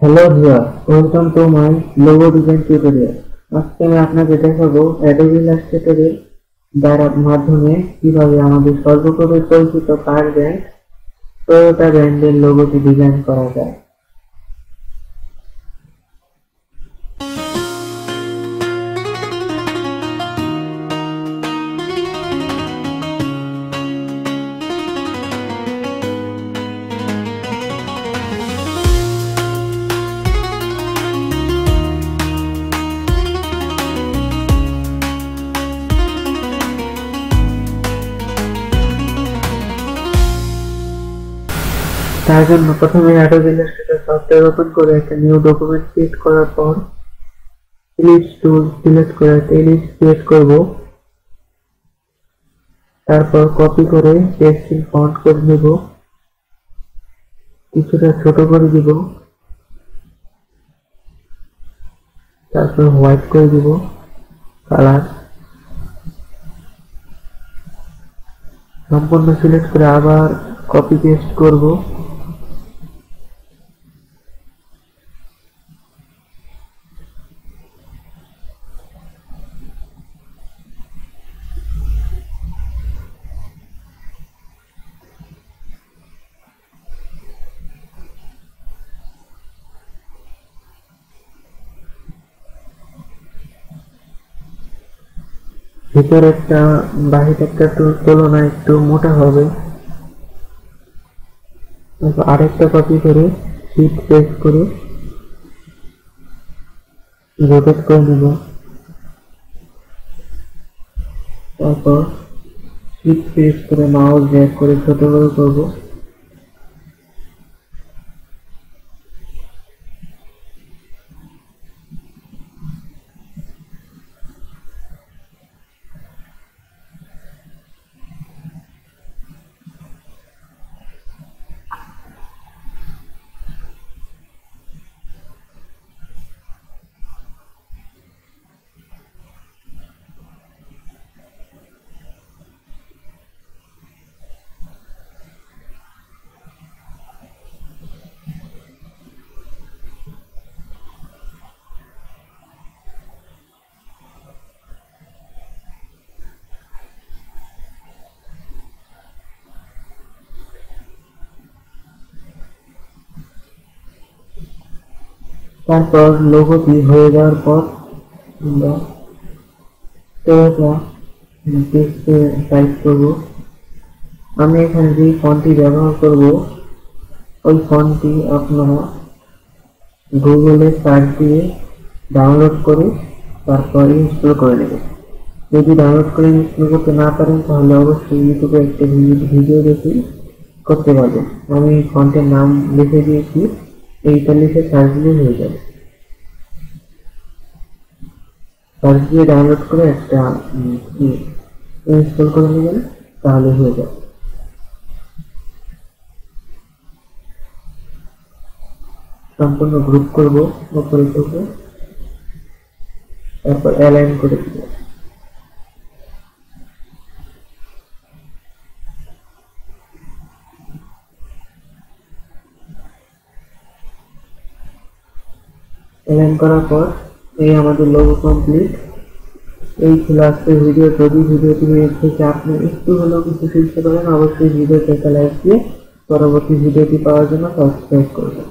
Hello viewer, welcome to my logo design tutorial. আজকে আমি আপনাকে দেখাবো অ্যাডোবি ইলাস্ট্রেটরের দ্বারা মাধ্যমে কিভাবে আমাদের সর্বোপরি পরিচিত কার ব্র্যান্ড টয়োটা ব্র্যান্ডের লোগোটি ডিজাইন করা যায়। তার জন্য প্রথমে অ্যাডোবি ইলাস্ট্রেটর সফটওয়্যার ওপেন করে একটা নিউ ডকুমেন্ট ক্রিয়েট করার পর ইলিপস টুল সিলেক্ট করে একটা ইলিপস ক্রিয়েট করব। তারপর কপি করে টেক্সটিং ফন্ট করে নেব, কিছুটা ছোট করে দিব, তারপর হোয়াইট করে দিব কালার। সম্পূর্ণ সিলেক্ট করে আবার কপি পেস্ট করব। ভিতর একটা বাহির একটা তুলনায় একটু মোটা হবে। আরেকটা কপি করে শিট প্রেস করে রোটেট করে নেব। তারপর শিট প্রেস করে মাউস ড্র্যাগ করে ছোট করে করব। তারপর লোগোটি হয়ে যাওয়ার পর আমরা টেক্সটে টাইপ করব। আমি এখানে যে ফন্টটি ব্যবহার করব ওই ফন্টটি আপনারা গুগলে সার্চ দিয়ে ডাউনলোড করে তারপর ইনস্টল করে নেবেন। যদি ডাউনলোড করে ইনস্টল করতে না পারেন তাহলে অবশ্যই ইউটিউবে একটা ভিডিও দেখে করতে পারবেন। আমি ফন্টের নাম লিখে দিয়েছি, এইটা লিখে সার্চ দিয়ে হয়ে যাবে। সার্চ দিয়ে ডাউনলোড করে একটা ইনস্টল করে নেবেন, তাহলে হয়ে যাবে। সম্পূর্ণ গ্রুপ করব উপরে থেকে, তারপর অ্যালাইন করে দিব। অ্যালাইন করার পর এই আমাদের লোগো কমপ্লিট। এই ছিল আজকের ভিডিও। যদি ভিডিওটি থেকে আপনি একটু হলেও কিছু শিখতে পারেন, অবশ্যই ভিডিওতে একটা লাইক দিয়ে পরবর্তী ভিডিওটি পাওয়ার জন্য সাবস্ক্রাইব করবেন।